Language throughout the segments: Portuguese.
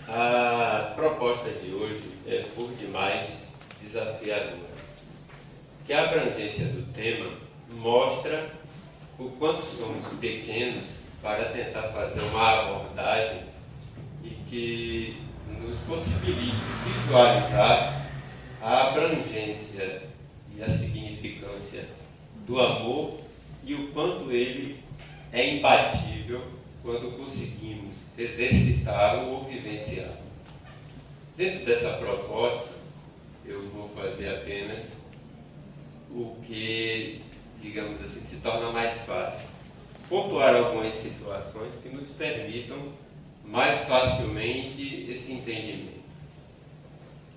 A proposta de hoje é por demais desafiadora, que a abrangência do tema mostra o quanto somos pequenos para tentar fazer uma abordagem e que nos possibilite visualizar a abrangência e a significância do amor e o quanto ele é imbatível quando conseguimos exercitá-lo ou vivenciá-lo. Dentro dessa proposta, eu vou fazer apenas o que, digamos assim, se torna mais fácil. Pontuar algumas situações que nos permitam mais facilmente esse entendimento.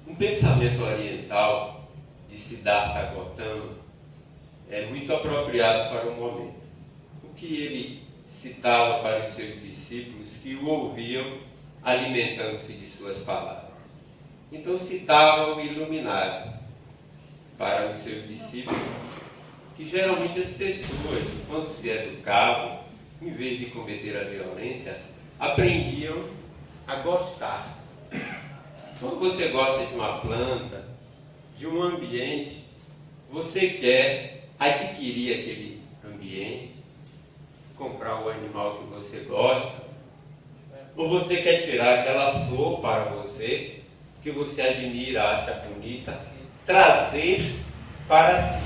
Um pensamento oriental de Siddhartha Gautama é muito apropriado para o momento. O que ele citava para os seus discípulos que o ouviam alimentando-se de suas palavras. Então citava o iluminado para os seus discípulos, que geralmente as pessoas, quando se educavam, em vez de cometer a violência, aprendiam a gostar. Quando você gosta de uma planta, de um ambiente, você quer adquirir aquele ambiente, comprar o animal que você gosta, ou você quer tirar aquela flor para você, que você admira, acha bonita, trazer para si.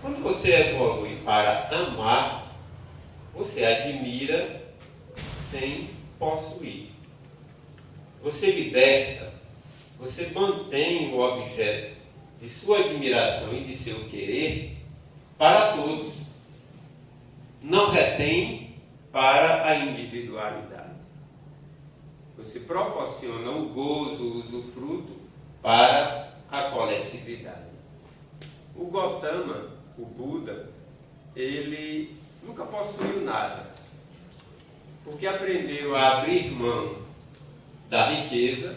Quando você evolui para amar, você admira sem possuir. Você liberta, você mantém o objeto de sua admiração e de seu querer para todos. Não retém para a individualidade. Você proporciona o gozo, o usufruto para a coletividade. O Gautama, o Buda, ele nunca possuiu nada, porque aprendeu a abrir mão da riqueza,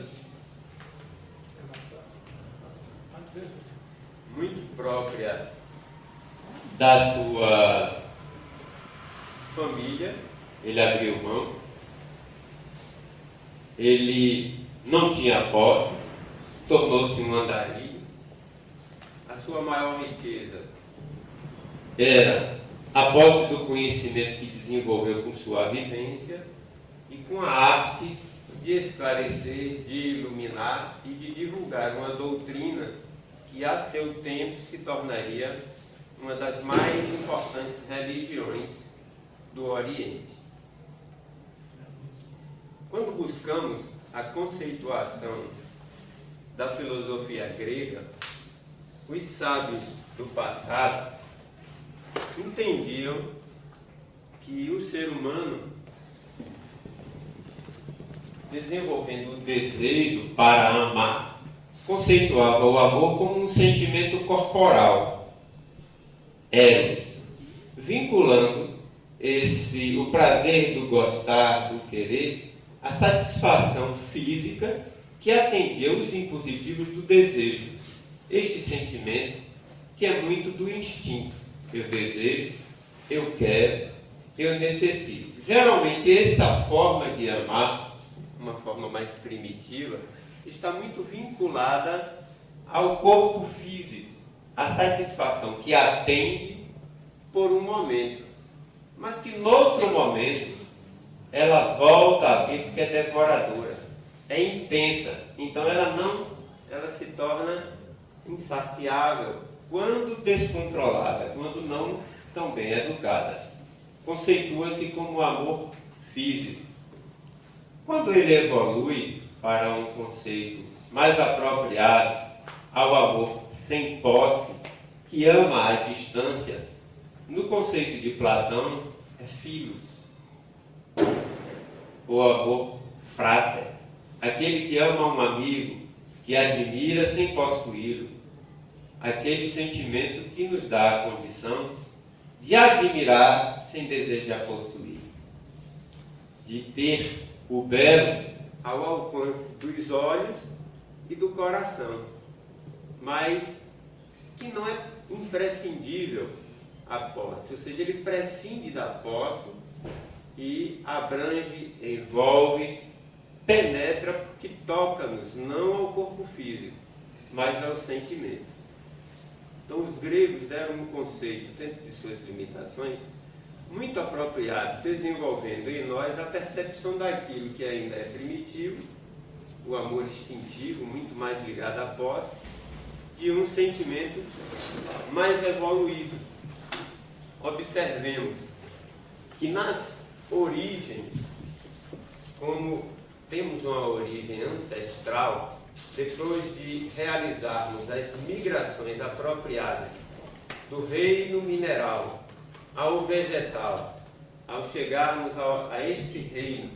muito própria da sua família. Ele abriu mão, ele não tinha posse, tornou-se um andarilho. A sua maior riqueza era a posse do conhecimento que desenvolveu com sua vivência e com a arte de esclarecer, de iluminar e de divulgar uma doutrina que a seu tempo se tornaria uma das mais importantes religiões do Oriente. Quando buscamos a conceituação da filosofia grega, os sábios do passado entendiam que o ser humano, desenvolvendo o desejo para amar, conceituava o amor como um sentimento corporal, eros, vinculando o prazer do gostar, do querer, a satisfação física que atendia os impositivos do desejo. Este sentimento que é muito do instinto. Eu desejo, eu quero, eu necessito. Geralmente essa forma de amar, uma forma mais primitiva, está muito vinculada ao corpo físico, à satisfação que atende por um momento, mas que no outro momento ela volta a vir porque é devoradora, é intensa. Então ela se torna insaciável quando descontrolada, quando não tão bem educada. Conceitua-se como amor físico. Quando ele evolui para um conceito mais apropriado ao amor sem posse, que ama à distância, no conceito de Platão é filhos. O amor frater, aquele que ama um amigo, que admira sem possuí-lo, aquele sentimento que nos dá a condição de admirar sem desejar possuir, de ter o belo ao alcance dos olhos e do coração, mas que não é imprescindível a posse, ou seja, ele prescinde da posse e abrange, envolve penetra porque toca-nos, não ao corpo físico, mas ao sentimento. Então os gregos deram um conceito, dentro de suas limitações, muito apropriado, desenvolvendo em nós a percepção daquilo que ainda é primitivo, o amor instintivo, muito mais ligado à posse, de um sentimento mais evoluído. Observemos que nas origens, como temos uma origem ancestral, depois de realizarmos as migrações apropriadas do reino mineral ao vegetal, ao chegarmos a este reino,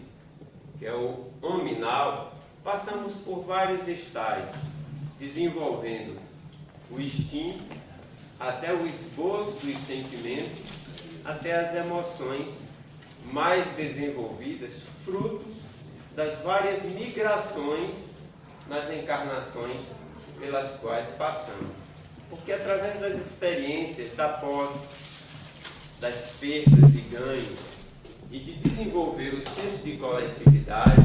que é o hominal, passamos por vários estágios, desenvolvendo o instinto, até o esboço dos sentimentos, até as emoções mais desenvolvidas, frutos das várias migrações nas encarnações pelas quais passamos. Porque através das experiências da posse, das perdas e ganhos, e de desenvolver o senso de coletividade,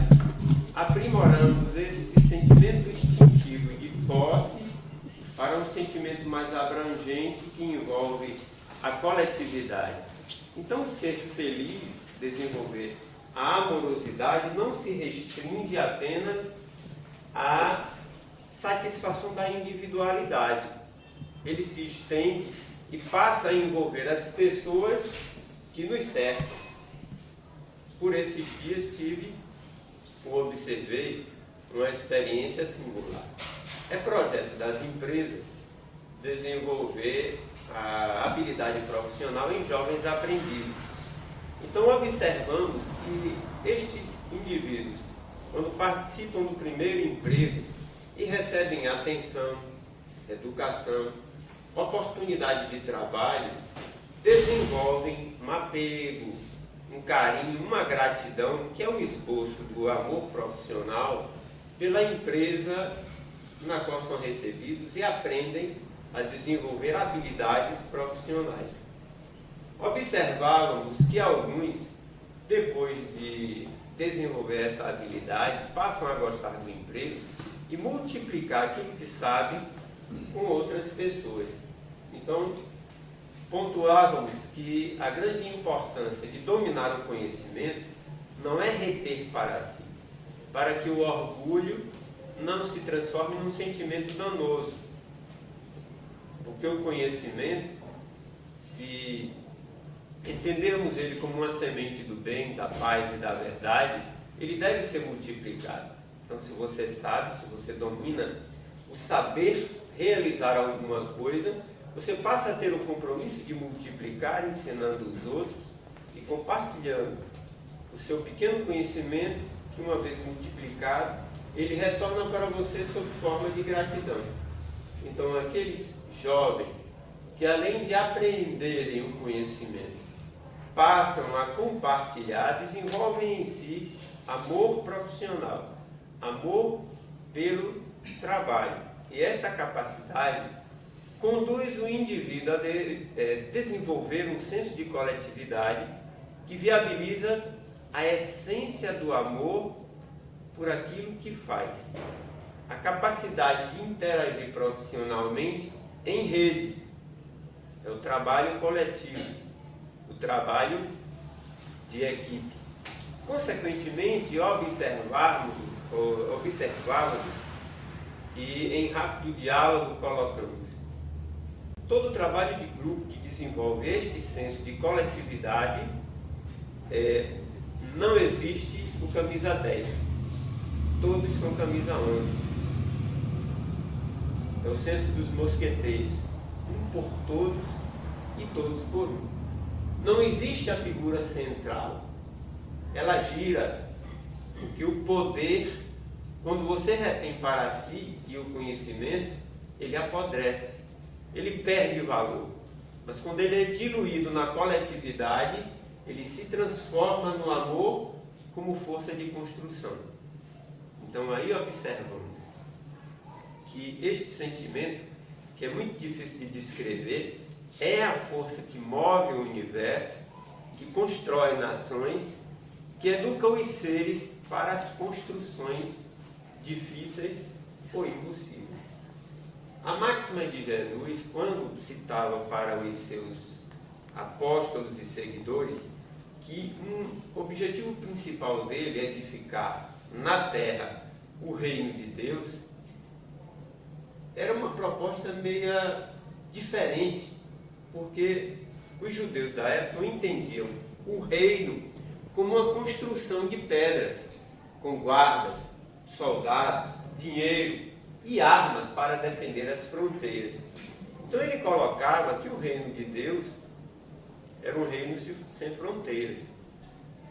aprimoramos este sentimento instintivo de posse para um sentimento mais abrangente que envolve a coletividade. Então, o ser feliz, desenvolver a amorosidade, não se restringe apenas à satisfação da individualidade. Ele se estende e passa a envolver as pessoas que nos cercam. Por esses dias observei uma experiência singular. É projeto das empresas desenvolver a habilidade profissional em jovens aprendizes. Então observamos que estes indivíduos, quando participam do primeiro emprego e recebem atenção, educação, oportunidade de trabalho, desenvolvem um apego, um carinho, uma gratidão, que é o esboço do amor profissional pela empresa na qual são recebidos e aprendem a desenvolver habilidades profissionais. Observávamos que alguns, depois de desenvolver essa habilidade, passam a gostar do emprego e multiplicar aquilo que sabem com outras pessoas. Então, pontuávamos que a grande importância de dominar o conhecimento não é reter para si, para que o orgulho não se transforme num sentimento danoso. Porque o conhecimento, se entendermos ele como uma semente do bem, da paz e da verdade, ele deve ser multiplicado. Então, se você sabe, se você domina o saber realizar alguma coisa, você passa a ter o compromisso de multiplicar, ensinando os outros e compartilhando o seu pequeno conhecimento, que uma vez multiplicado, ele retorna para você sob forma de gratidão. Então, aqueles jovens que, além de aprenderem o conhecimento, passam a compartilhar, desenvolvem em si amor profissional, amor pelo trabalho. E esta capacidade conduz o indivíduo a desenvolver um senso de coletividade que viabiliza a essência do amor por aquilo que faz. A capacidade de interagir profissionalmente em rede. É o trabalho coletivo, o trabalho de equipe. Consequentemente, observávamos e em rápido diálogo colocamos: todo trabalho de grupo que desenvolve este senso de coletividade, não existe o camisa 10. Todos são camisa 11. É o centro dos mosqueteiros. Um por todos e todos por um. Não existe a figura central. Ela gira, porque o poder, quando você retém para si e o conhecimento, ele apodrece, ele perde valor. Mas quando ele é diluído na coletividade, ele se transforma no amor como força de construção. Então aí observamos que este sentimento, que é muito difícil de descrever, é a força que move o universo, que constrói nações, que educa os seres para as construções difíceis ou impossíveis. A máxima de Jesus, quando citava para os seus apóstolos e seguidores que um objetivo principal dele é edificar na terra o reino de Deus, era uma proposta meia diferente, porque os judeus da época entendiam o reino como uma construção de pedras, com guardas, soldados, dinheiro e armas para defender as fronteiras. Então ele colocava que o reino de Deus era um reino sem fronteiras,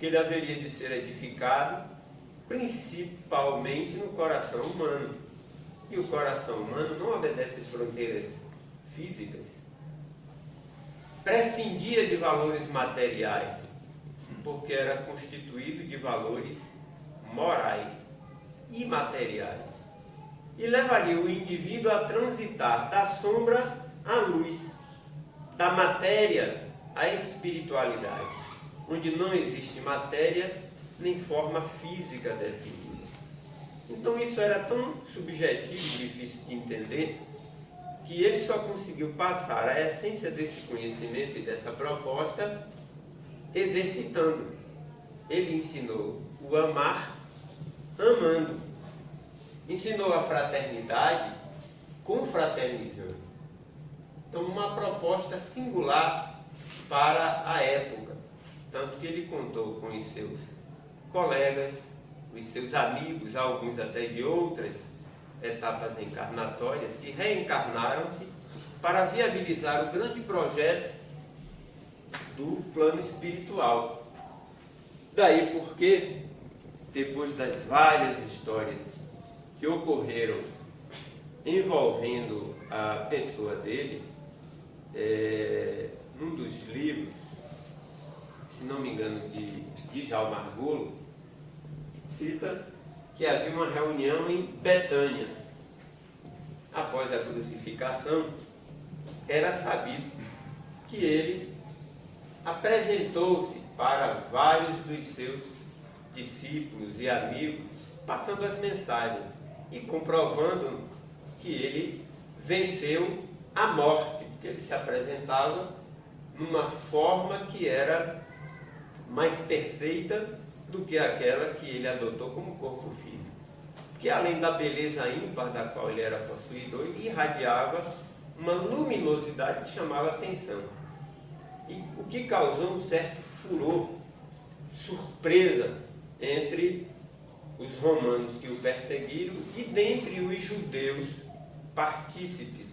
que ele haveria de ser edificado principalmente no coração humano. E o coração humano não obedece às fronteiras físicas. Prescindia de valores materiais, porque era constituído de valores morais e materiais. E levaria o indivíduo a transitar da sombra à luz, da matéria à espiritualidade, onde não existe matéria nem forma física definida. Então isso era tão subjetivo e difícil de entender, que ele só conseguiu passar a essência desse conhecimento e dessa proposta exercitando. Ele ensinou o amar amando. Ensinou a fraternidade confraternizando. Então, uma proposta singular para a época. Tanto que ele contou com os seus colegas, os seus amigos, alguns até de outras etapas encarnatórias, que reencarnaram-se para viabilizar o grande projeto do plano espiritual. Daí porque, depois das várias histórias que ocorreram envolvendo a pessoa dele, num dos livros, se não me engano, de Djalma Margulo, cita que havia uma reunião em Betânia. Após a crucificação, era sabido que ele apresentou-se para vários dos seus discípulos e amigos, passando as mensagens e comprovando que ele venceu a morte, porque ele se apresentava numa forma que era mais perfeita do que aquela que ele adotou como corpo físico. Que além da beleza ímpar da qual ele era possuidor, ele irradiava uma luminosidade que chamava a atenção. E o que causou um certo furor, surpresa entre os romanos que o perseguiram e dentre os judeus partícipes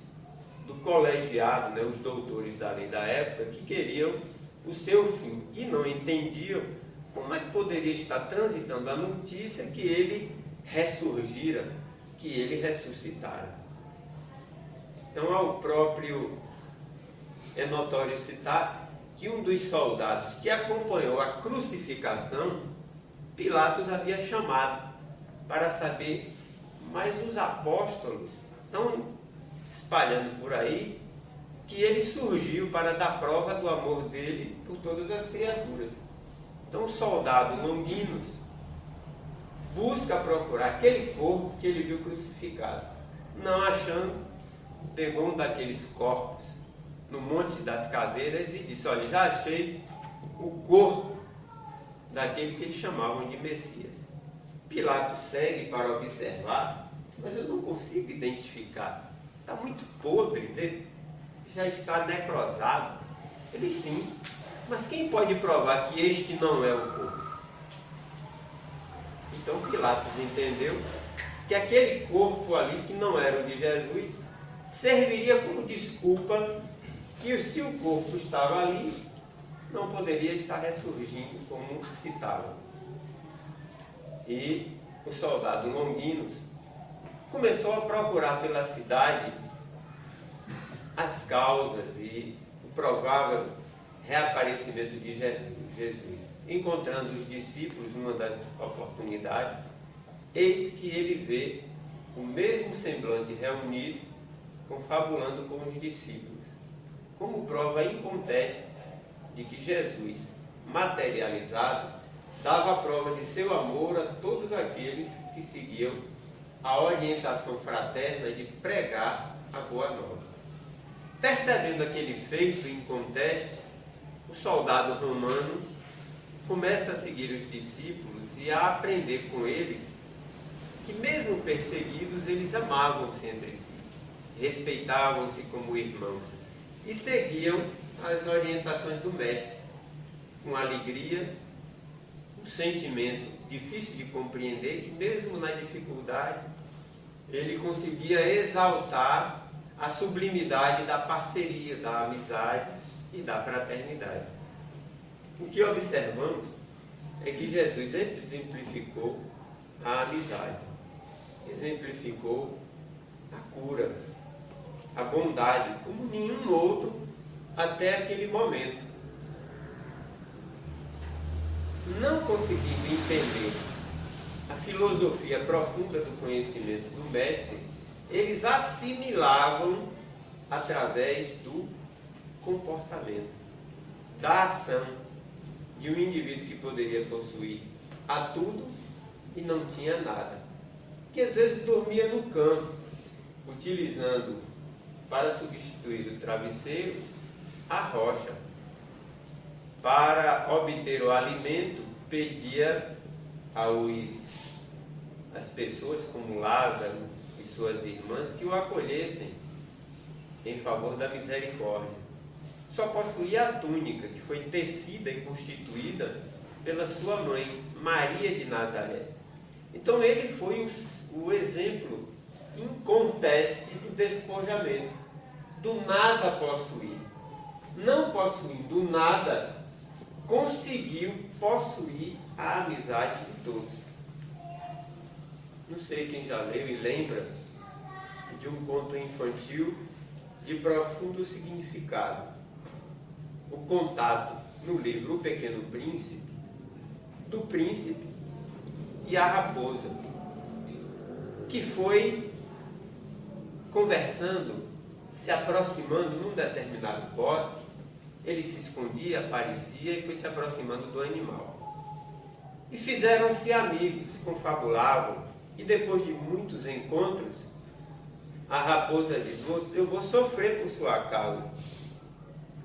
do colegiado, os doutores da lei da época, que queriam o seu fim e não entendiam como é que poderia estar transitando a notícia que ele ressurgira, que ele ressuscitara. Então, ao próprio é notório citar que um dos soldados que acompanhou a crucificação, Pilatos havia chamado para saber, mas os apóstolos estão espalhando por aí que ele surgiu para dar prova do amor dele por todas as criaturas. Então o soldado Longinos busca procurar aquele corpo que ele viu crucificado. Não achando, pegou um daqueles corpos no Monte das Caveiras e disse: olha, já achei o corpo daquele que eles chamavam de Messias. Pilatos segue para observar, mas eu não consigo identificar. Está muito podre, né? Já está necrosado. Ele: sim, mas quem pode provar que este não é o corpo? Então Pilatos entendeu que aquele corpo ali, que não era o de Jesus, serviria como desculpa que se o corpo estava ali, não poderia estar ressurgindo como citava. E o soldado Longinos começou a procurar pela cidade as causas e o provável reaparecimento de Jesus. Encontrando os discípulos numa das oportunidades, eis que ele vê o mesmo semblante reunido, confabulando com os discípulos, como prova inconteste de que Jesus, materializado, dava prova de seu amor a todos aqueles que seguiam a orientação fraterna de pregar a boa nova. Percebendo aquele feito inconteste, o soldado romano começa a seguir os discípulos e a aprender com eles que, mesmo perseguidos, eles amavam-se entre si, respeitavam-se como irmãos e seguiam as orientações do Mestre com alegria, um sentimento difícil de compreender, que mesmo na dificuldade ele conseguia exaltar a sublimidade da parceria, da amizade e da fraternidade. O que observamos é que Jesus exemplificou a amizade, exemplificou a cura, a bondade, como nenhum outro até aquele momento. Não conseguindo entender a filosofia profunda do conhecimento do Mestre, eles assimilavam através do comportamento, da ação de um indivíduo que poderia possuir a tudo e não tinha nada, que às vezes dormia no campo, utilizando para substituir o travesseiro a rocha. Para obter o alimento, pedia às pessoas como Lázaro e suas irmãs que o acolhessem em favor da misericórdia. Só possuía a túnica, que foi tecida e constituída pela sua mãe, Maria de Nazaré. Então ele foi o exemplo inconteste do despojamento, do nada possuir. Não possuindo nada, conseguiu possuir a amizade de todos. Não sei quem já leu e lembra de um conto infantil de profundo significado. O contato no livro O Pequeno Príncipe, do príncipe e a raposa, que foi conversando, se aproximando num determinado bosque. Ele se escondia, aparecia e foi se aproximando do animal. E fizeram-se amigos, confabulavam, e depois de muitos encontros, a raposa diz: eu vou sofrer por sua causa.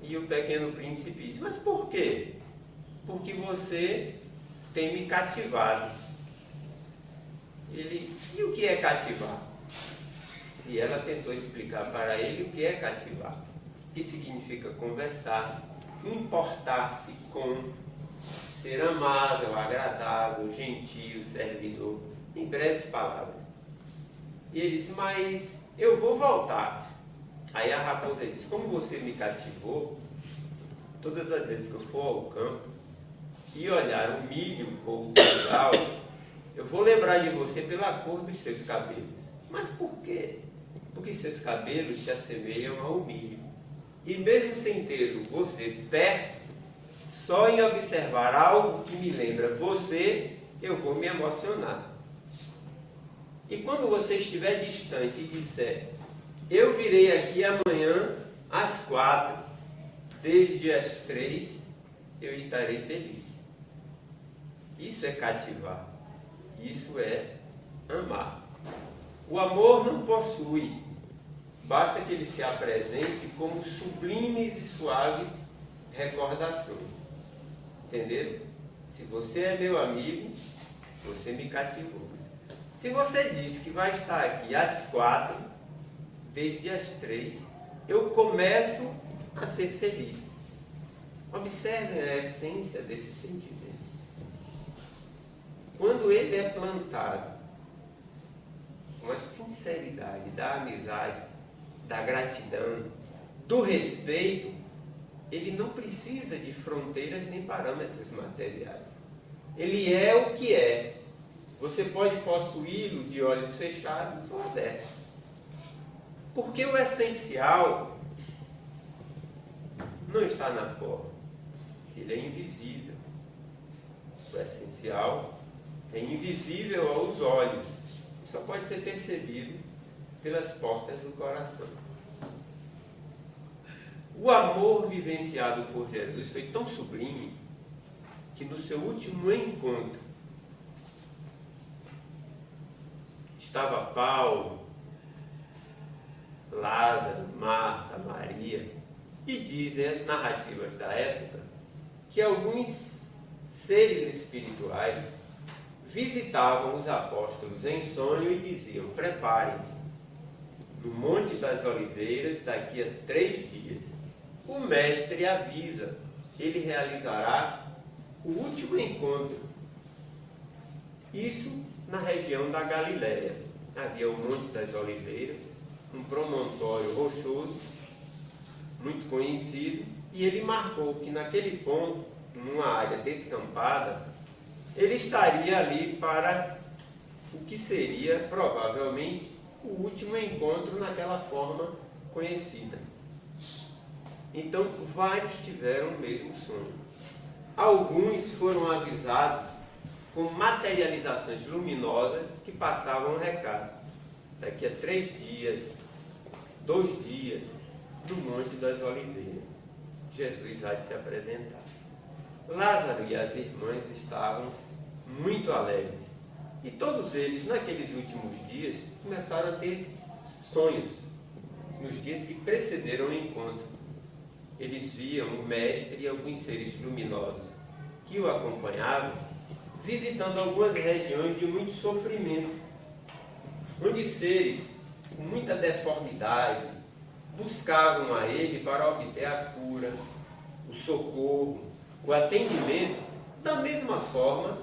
E o pequeno príncipe diz: mas por quê? Porque você tem me cativado. E o que é cativar? E ela tentou explicar para ele o que é cativar. Que significa conversar, importar-se com, ser amável, agradável, gentil, servidor, em breves palavras. E ele disse: mas eu vou voltar. Aí a raposa disse: como você me cativou, todas as vezes que eu for ao campo e olhar o milho ou o trigal, eu vou lembrar de você pela cor dos seus cabelos. Mas por quê? Porque seus cabelos se assemelham ao milho. E mesmo sem ter você perto, só em observar algo que me lembra você, eu vou me emocionar. E quando você estiver distante e disser: eu virei aqui amanhã às 4, desde as 3, eu estarei feliz. Isso é cativar. Isso é amar. O amor não possui. Basta que ele se apresente como sublimes e suaves recordações. Entenderam? Se você é meu amigo, você me cativou. Se você diz que vai estar aqui às 4, desde as 3, eu começo a ser feliz. Observem a essência desse sentimento. Quando ele é plantado com a sinceridade da amizade, da gratidão, do respeito, ele não precisa de fronteiras nem parâmetros materiais. Ele é o que é. Você pode possuí-lo de olhos fechados ou abertos. Porque o essencial não está na forma. Ele é invisível. O essencial é invisível aos olhos. Só pode ser percebido pelas portas do coração. O amor vivenciado por Jesus foi tão sublime que no seu último encontro estava Paulo, Lázaro, Marta, Maria, e dizem as narrativas da época que alguns seres espirituais visitavam os apóstolos em sonho e diziam: preparem-se, no Monte das Oliveiras, daqui a 3 dias, o mestre avisa, ele realizará o último encontro. Isso na região da Galiléia. Havia o Monte das Oliveiras, um promontório rochoso, muito conhecido, e ele marcou que naquele ponto, numa área descampada, ele estaria ali para o que seria provavelmente o último encontro naquela forma conhecida. Então, vários tiveram o mesmo sonho. Alguns foram avisados com materializações luminosas que passavam um recado. Daqui a 3 dias, 2 dias, no Monte das Oliveiras, Jesus há de se apresentar. Lázaro e as irmãs estavam muito alegres. E todos eles, naqueles últimos dias, começaram a ter sonhos. Nos dias que precederam o encontro, eles viam o mestre e alguns seres luminosos que o acompanhavam, visitando algumas regiões de muito sofrimento, onde seres com muita deformidade buscavam a ele para obter a cura, o socorro, o atendimento, da mesma forma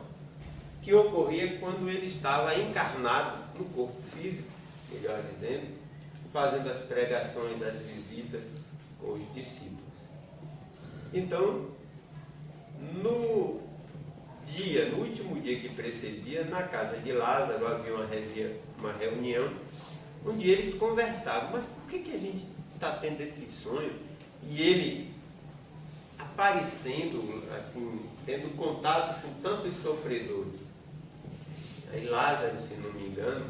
que ocorria quando ele estava encarnado no corpo físico, melhor dizendo, fazendo as pregações, as visitas com os discípulos. Então, no último dia que precedia, na casa de Lázaro havia uma reunião onde eles conversavam. Mas por que a gente está tendo esse sonho? E ele aparecendo, assim, tendo contato com tantos sofredores. Aí Lázaro, se não me engano,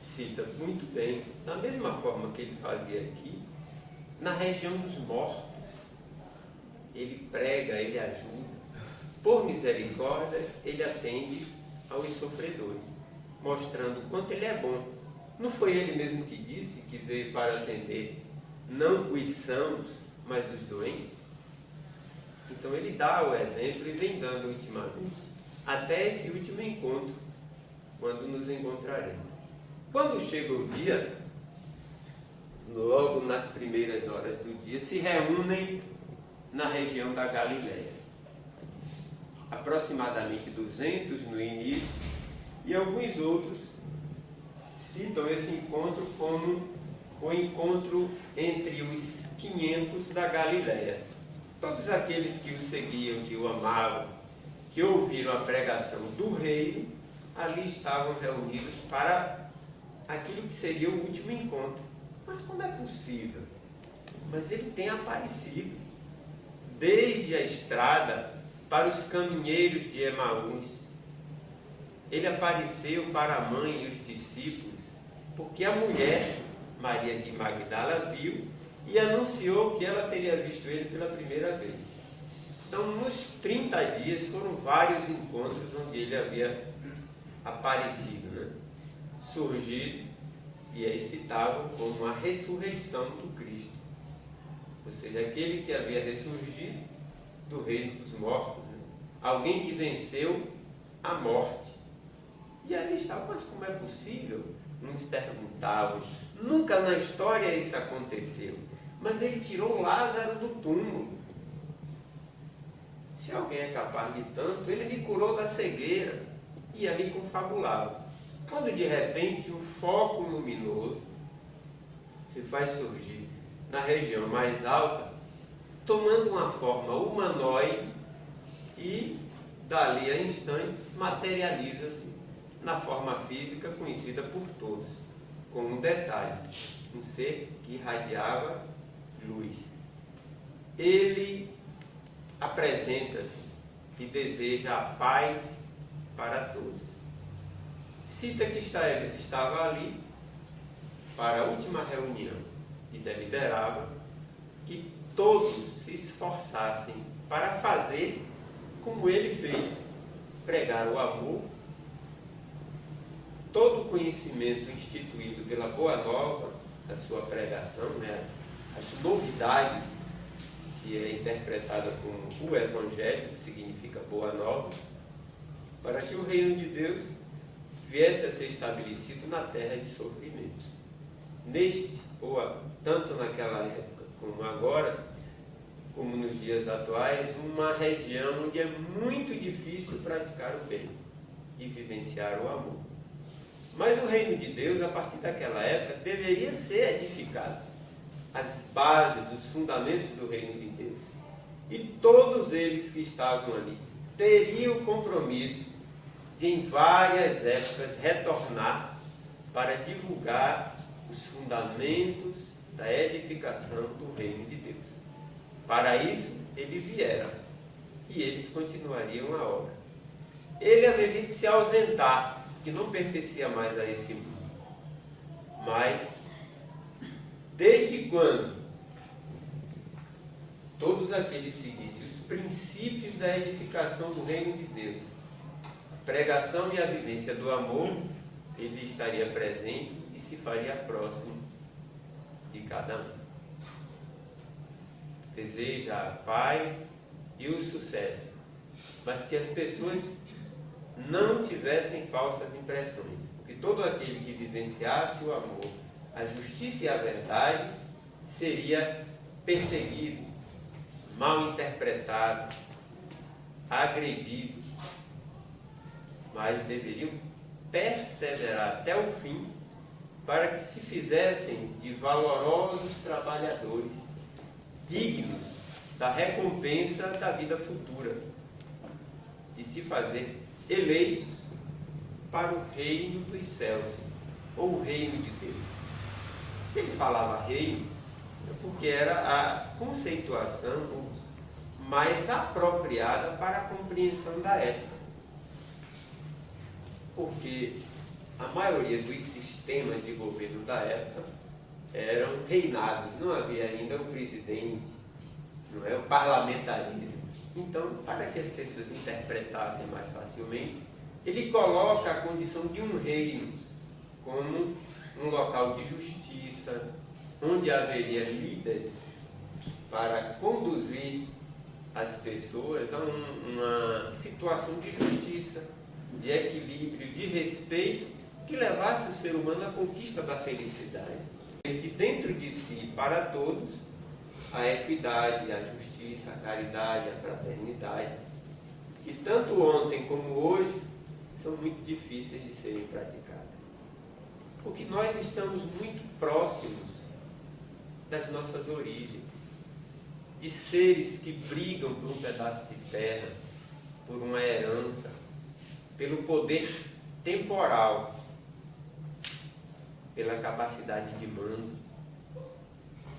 cita muito bem, da mesma forma que ele fazia aqui, na região dos mortos. Ele prega, ele ajuda. Por misericórdia, ele atende aos sofredores, mostrando o quanto ele é bom. Não foi ele mesmo que disse que veio para atender não os sãos, mas os doentes? Então ele dá o exemplo e vem dando ultimamente, até esse último encontro, quando nos encontraremos. Quando chega o dia, logo nas primeiras horas do dia, se reúnem na região da Galiléia. Aproximadamente 200 no início, e alguns outros citam esse encontro como o encontro entre os 500 da Galiléia. Todos aqueles que o seguiam, que o amavam, que ouviram a pregação do reino, ali estavam reunidos para aquilo que seria o último encontro. Mas como é possível? Mas ele tem aparecido desde a estrada para os caminheiros de Emaús. Ele apareceu para a mãe e os discípulos, porque a mulher, Maria de Magdala, viu e anunciou que ela teria visto ele pela primeira vez. Então, nos 30 dias, foram vários encontros onde ele havia aparecido, né? Surgido, e aí citavam como a ressurreição do Cristo. Ou seja, aquele que havia ressurgido do reino dos mortos, né? Alguém que venceu a morte. E ali estava, mas como é possível? Uns perguntavam. Nunca na história isso aconteceu. Mas ele tirou Lázaro do túmulo. Se alguém é capaz de tanto, ele me curou da cegueira. E ali confabulava. Quando de repente um foco luminoso se faz surgir na região mais alta, tomando uma forma humanoide e, dali a instantes, materializa-se na forma física conhecida por todos, com um detalhe, um ser que irradiava luz. Ele apresenta-se e deseja a paz para todos. Cita que estava ali para a última reunião e deliberava que todos se esforçassem para fazer como ele fez, pregar o amor. Todo o conhecimento instituído pela Boa Nova, da sua pregação, né? As novidades, que é interpretada como o Evangelho, que significa Boa Nova, para que o reino de Deus viesse a ser estabelecido na terra de sofrimento. Tanto naquela época como agora, como nos dias atuais, uma região onde é muito difícil praticar o bem e vivenciar o amor. Mas o reino de Deus, a partir daquela época, deveria ser edificado. As bases, os fundamentos do reino de Deus. E todos eles que estavam ali teriam o compromisso de, em várias épocas, retornar para divulgar os fundamentos da edificação do reino de Deus. Para isso, ele viera e eles continuariam a obra. Ele haveria de se ausentar, que não pertencia mais a esse mundo. Mas, desde quando todos aqueles seguissem os princípios da edificação do reino de Deus, a pregação e a vivência do amor, ele estaria presente e se faria próximo de cada um. Deseja a paz e o sucesso, mas que as pessoas não tivessem falsas impressões, porque todo aquele que vivenciasse o amor, a justiça e a verdade seria perseguido, mal interpretado, agredido, mas deveriam perseverar até o fim para que se fizessem de valorosos trabalhadores, dignos da recompensa da vida futura, de se fazer eleitos para o reino dos céus, ou o reino de Deus. Se ele falava reino, é porque era a conceituação mais apropriada para a compreensão da época. Porque a maioria dos sistemas de governo da época eram reinados, não havia ainda o presidente, não é, o parlamentarismo. Então, para que as pessoas interpretassem mais facilmente, ele coloca a condição de um reino como um local de justiça, onde haveria líderes para conduzir as pessoas a uma situação de justiça, de equilíbrio, de respeito, que levasse o ser humano à conquista da felicidade. De dentro de si, para todos, a equidade, a justiça, a caridade, a fraternidade, que tanto ontem como hoje são muito difíceis de serem praticadas. Porque nós estamos muito próximos das nossas origens, de seres que brigam por um pedaço de terra, por uma herança, pelo poder temporal, pela capacidade de mando,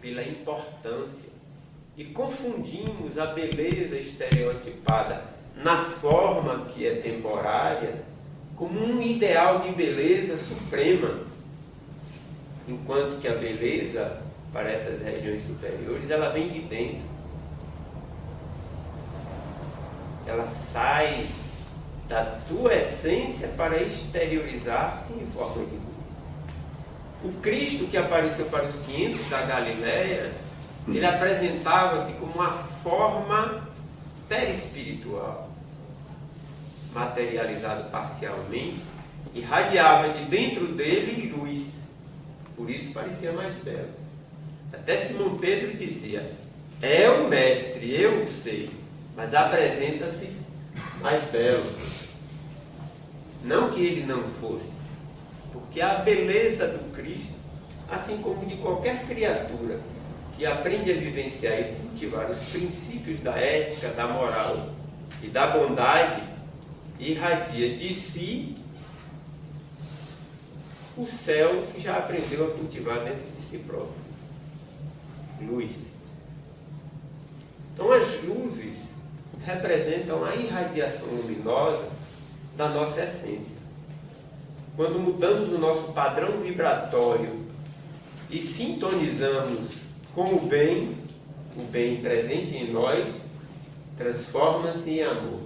pela importância, e confundimos a beleza estereotipada na forma que é temporária como um ideal de beleza suprema, enquanto que a beleza para essas regiões superiores, ela vem de dentro, ela sai da tua essência para exteriorizar-se em forma de luz. O Cristo que apareceu para os 500 da Galileia, ele apresentava-se como uma forma perispiritual, materializado parcialmente, irradiava de dentro dele luz, por isso parecia mais belo. Até Simão Pedro dizia: é o mestre, eu o sei, mas apresenta-se mais belo. Não que ele não fosse, porque a beleza do Cristo, assim como de qualquer criatura que aprende a vivenciar e cultivar os princípios da ética, da moral e da bondade, irradia de si o céu que já aprendeu a cultivar dentro de si próprio. Luz. Então as luzes representam a irradiação luminosa da nossa essência. Quando mudamos o nosso padrão vibratório e sintonizamos com o bem presente em nós transforma-se em amor.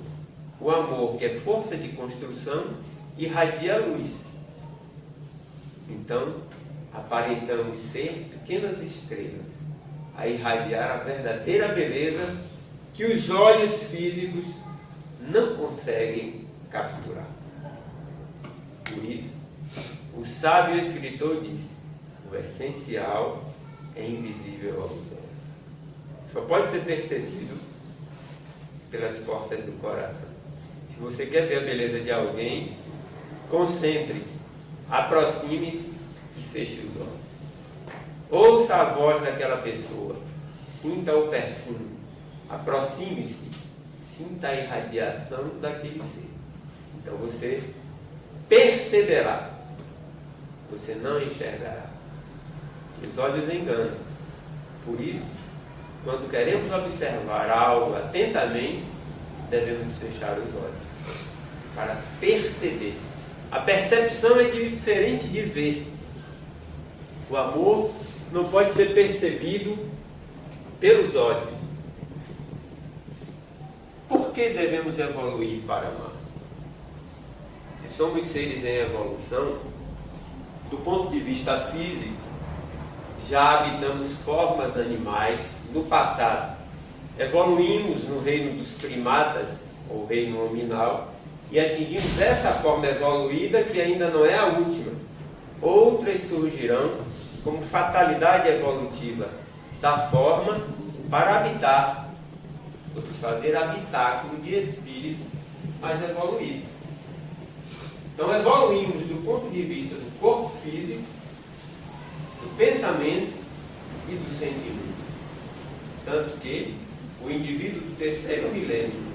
O amor, que é força de construção, irradia a luz. Então, aparentamos ser pequenas estrelas a irradiar a verdadeira beleza que os olhos físicos não conseguem capturar. Por isso, o sábio escritor disse: o essencial é invisível aos olhos. Só pode ser percebido pelas portas do coração. Se você quer ver a beleza de alguém, concentre-se, aproxime-se e feche os olhos. Ouça a voz daquela pessoa, sinta o perfume, aproxime-se, sinta a irradiação daquele ser. Então você perceberá, você não enxergará. Os olhos enganam. Por isso, quando queremos observar algo atentamente, devemos fechar os olhos para perceber. A percepção é diferente de ver. O amor não pode ser percebido pelos olhos. Por que devemos evoluir para amar? Se somos seres em evolução, do ponto de vista físico, já habitamos formas animais no passado. Evoluímos no reino dos primatas, ou reino nominal, e atingimos essa forma evoluída que ainda não é a última. Outras surgirão como fatalidade evolutiva da forma para habitar, ou se fazer habitáculo de espírito mais evoluído. Então evoluímos do ponto de vista do corpo físico, do pensamento e do sentimento. Tanto que o indivíduo do terceiro milênio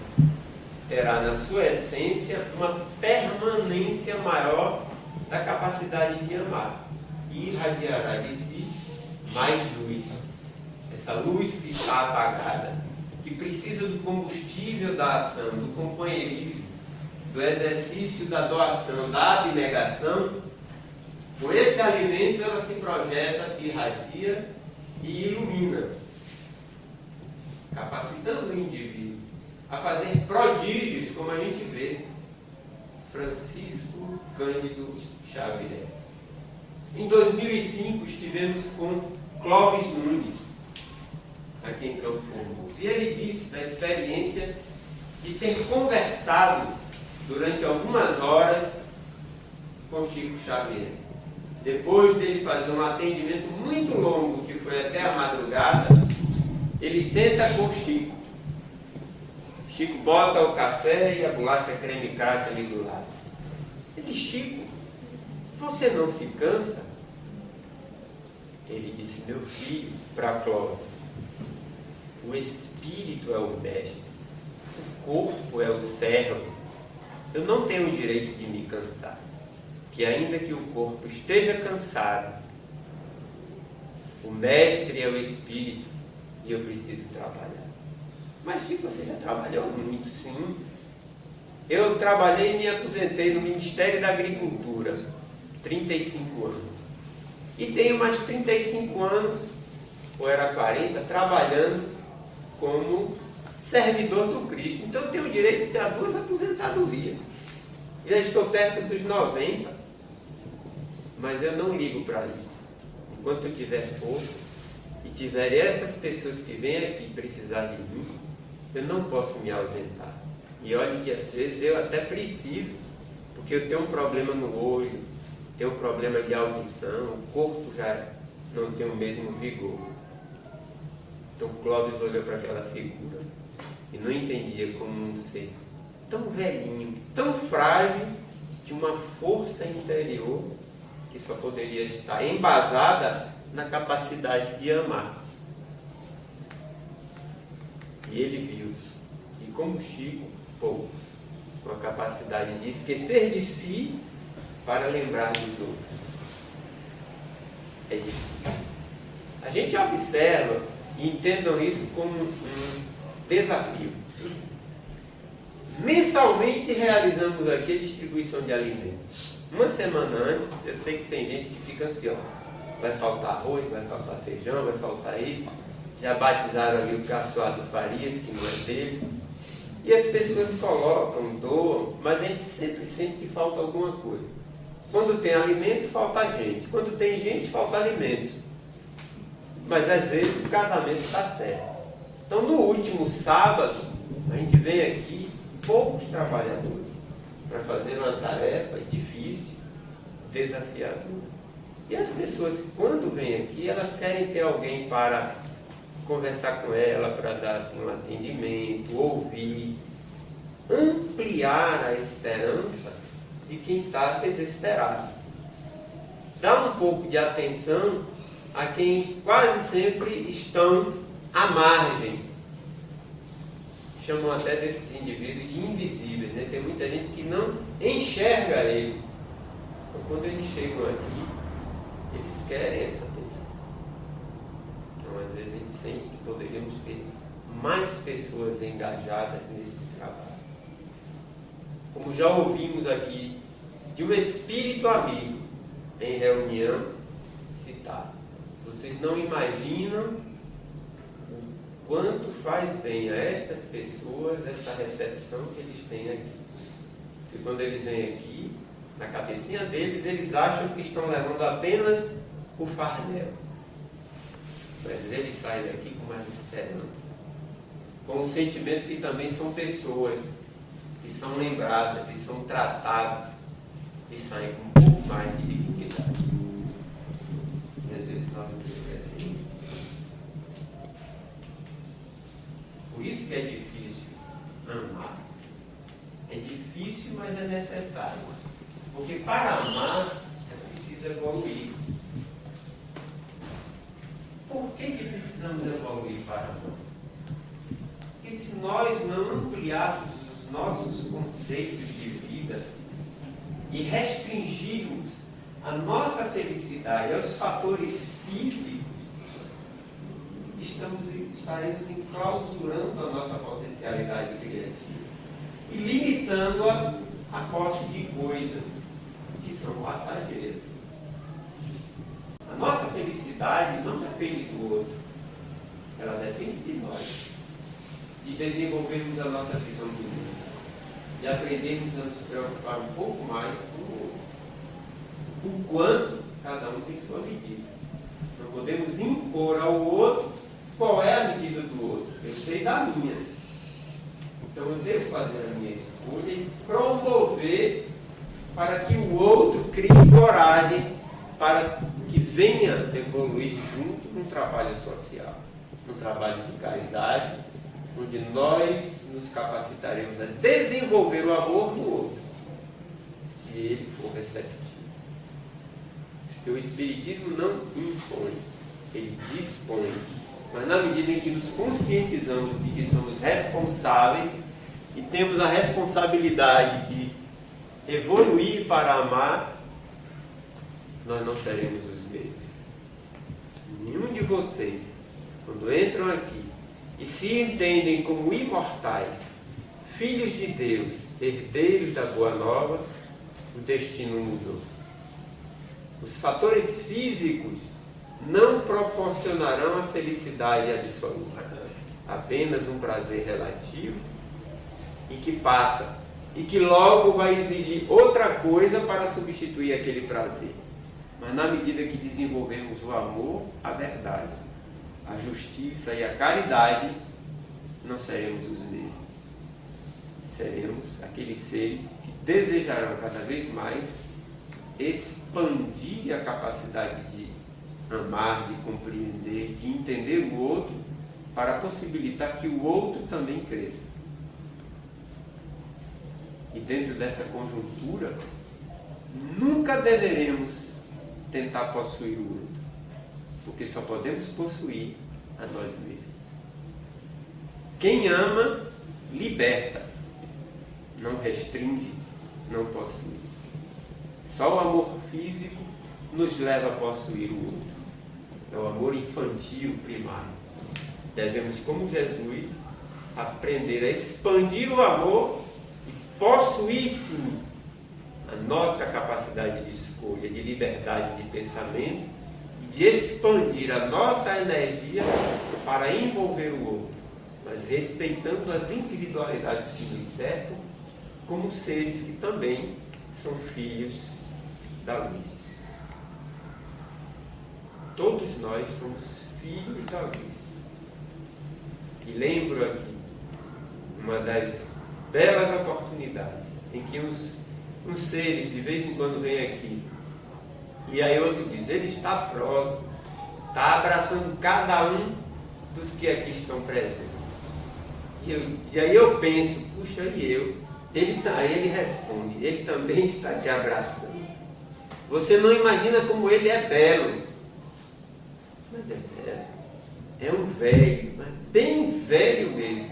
terá na sua essência uma permanência maior da capacidade de amar e irradiará de si mais luz. Essa luz que está apagada, que precisa do combustível da ação, do companheirismo, do exercício da doação, da abnegação, com esse alimento ela se projeta, se irradia e ilumina, capacitando o indivíduo a fazer prodígios, como a gente vê Francisco Cândido Xavier. Em 2005 estivemos com Clóvis Nunes, aqui em Campo Formoso, e ele disse da experiência de ter conversado durante algumas horas com Chico Xavier. Depois dele fazer um atendimento muito longo, que foi até a madrugada, ele senta com Chico. Chico bota o café e a bolacha creme crack ali do lado. Ele diz: Chico, você não se cansa? Ele disse: meu filho, para Clóvis, o espírito é o mestre, o corpo é o servo. Eu não tenho o direito de me cansar, que ainda que o corpo esteja cansado, o mestre é o espírito e eu preciso trabalhar. Mas Chico, você já trabalhou muito, sim. Eu trabalhei e me aposentei no Ministério da Agricultura, 35 anos. E tenho mais 35 anos, ou era 40, trabalhando como servidor do Cristo. Então eu tenho o direito de ter 2 aposentadorias. Já estou perto dos 90, mas eu não ligo para isso. Enquanto eu tiver força e tiver essas pessoas que vêm aqui precisar de mim, eu não posso me ausentar. E olha que às vezes eu até preciso, porque eu tenho um problema no olho, tenho um problema de audição, o corpo já não tem o mesmo vigor. Então Clóvis olhou para aquela figura e não entendia como um ser tão velhinho, tão frágil, de uma força interior que só poderia estar embasada na capacidade de amar. E ele viu-se, e como Chico, pouco, com a capacidade de esquecer de si para lembrar dos outros. É difícil. A gente observa e entendam isso como um desafio. Mensalmente realizamos aqui a distribuição de alimentos. Uma semana antes, eu sei que tem gente que fica ansiosa. Vai faltar arroz, vai faltar feijão, vai faltar isso. Já batizaram ali o caçoado Farias, que não é dele. E as pessoas colocam, doam, mas a gente sempre sente que falta alguma coisa. Quando tem alimento, falta gente. Quando tem gente, falta alimento. Mas às vezes o casamento está certo. Então no último sábado, a gente vem aqui, poucos trabalhadores, para fazer uma tarefa difícil, desafiadora. E as pessoas, quando vêm aqui, elas querem ter alguém para conversar com ela, para dar assim, um atendimento, ouvir, ampliar a esperança de quem está desesperado. Dar um pouco de atenção a quem quase sempre estão à margem. Chamam até desses indivíduos de invisíveis, né? Tem muita gente que não enxerga eles. Então, quando eles chegam aqui, eles querem essa atenção. Então, às vezes, a gente sente que poderíamos ter mais pessoas engajadas nesse trabalho. Como já ouvimos aqui, de um espírito amigo em reunião citado. Vocês não imaginam o quanto faz bem a estas pessoas essa recepção que eles têm aqui. Porque quando eles vêm aqui, na cabecinha deles, eles acham que estão levando apenas o farnel. Mas eles saem daqui com mais esperança. Com o sentimento que também são pessoas que são lembradas e são tratadas e saem com um pouco mais de dignidade. E às vezes nós nos esquecemos. Por isso que é difícil amar. É difícil, mas é necessário. Porque para amar é preciso evoluir. Por que precisamos evoluir para amar? Porque se nós não ampliarmos os nossos conceitos de vida e restringirmos a nossa felicidade aos fatores físicos, estaremos enclausurando a nossa potencialidade criativa e limitando-a à posse de coisas que são passageiras. A nossa felicidade não depende do outro, ela depende de nós, de desenvolvermos a nossa visão do mundo, de aprendermos a nos preocupar um pouco mais com o outro, o quanto cada um tem sua medida. Não podemos impor ao outro qual é a medida do outro. Eu sei da minha. Então eu devo fazer a minha escolha e promover para que o outro crie coragem para que venha evoluir junto num trabalho social, num trabalho de caridade, onde nós nos capacitaremos a desenvolver o amor no outro, se ele for receptivo. Porque o Espiritismo não impõe, ele dispõe. Mas na medida em que nos conscientizamos de que somos responsáveis e temos a responsabilidade de evoluir para amar, nós não seremos os mesmos. Nenhum de vocês, quando entram aqui e se entendem como imortais, filhos de Deus, herdeiros da Boa Nova, o destino mudou. Os fatores físicos não proporcionarão a felicidade absoluta, apenas um prazer relativo e que passa, e que logo vai exigir outra coisa para substituir aquele prazer. Mas na medida que desenvolvemos o amor, a verdade, a justiça e a caridade, não seremos os mesmos. Seremos aqueles seres que desejarão cada vez mais expandir a capacidade de amar, de compreender, de entender o outro, para possibilitar que o outro também cresça. E dentro dessa conjuntura, nunca deveremos tentar possuir o outro, porque só podemos possuir a nós mesmos. Quem ama, liberta, não restringe, não possui. Só o amor físico nos leva a possuir o outro. É o amor infantil primário. Devemos, como Jesus, aprender a expandir o amor e possuir, sim, a nossa capacidade de escolha, de liberdade de pensamento e de expandir a nossa energia para envolver o outro mas respeitando as individualidades que nos cercam, como seres que também são filhos da luz. Todos nós somos filhos da luz. E lembro aqui uma das belas oportunidades em que uns seres de vez em quando vêm aqui, e aí outro diz, ele está próximo, está abraçando cada um dos que aqui estão presentes. E aí eu penso, puxa, e eu? Ele responde, ele também está te abraçando. Você não imagina como ele é belo. Mas é belo. É um velho, mas bem velho mesmo.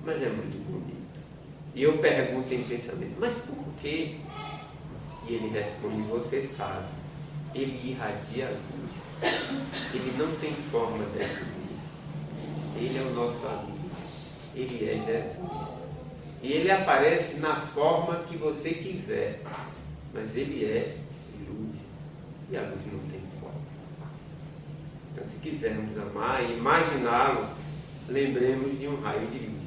Mas é muito bonito. E eu pergunto em pensamento, mas por quê? E ele responde, você sabe, ele irradia a luz. Ele não tem forma de luz. Ele é o nosso amigo. Ele é Jesus. E ele aparece na forma que você quiser. Mas ele é luz. E a luz não tem forma. Então, se quisermos amar e imaginá-lo, lembremos de um raio de luz.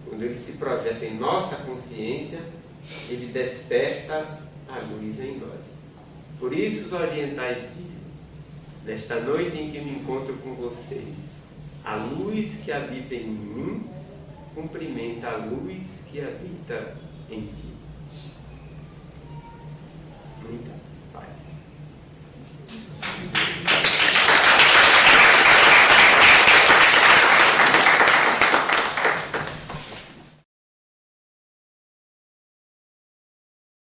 Quando ele se projeta em nossa consciência, ele desperta a luz em nós. Por isso os orientais dizem, nesta noite em que me encontro com vocês, a luz que habita em mim cumprimenta a luz que habita em ti.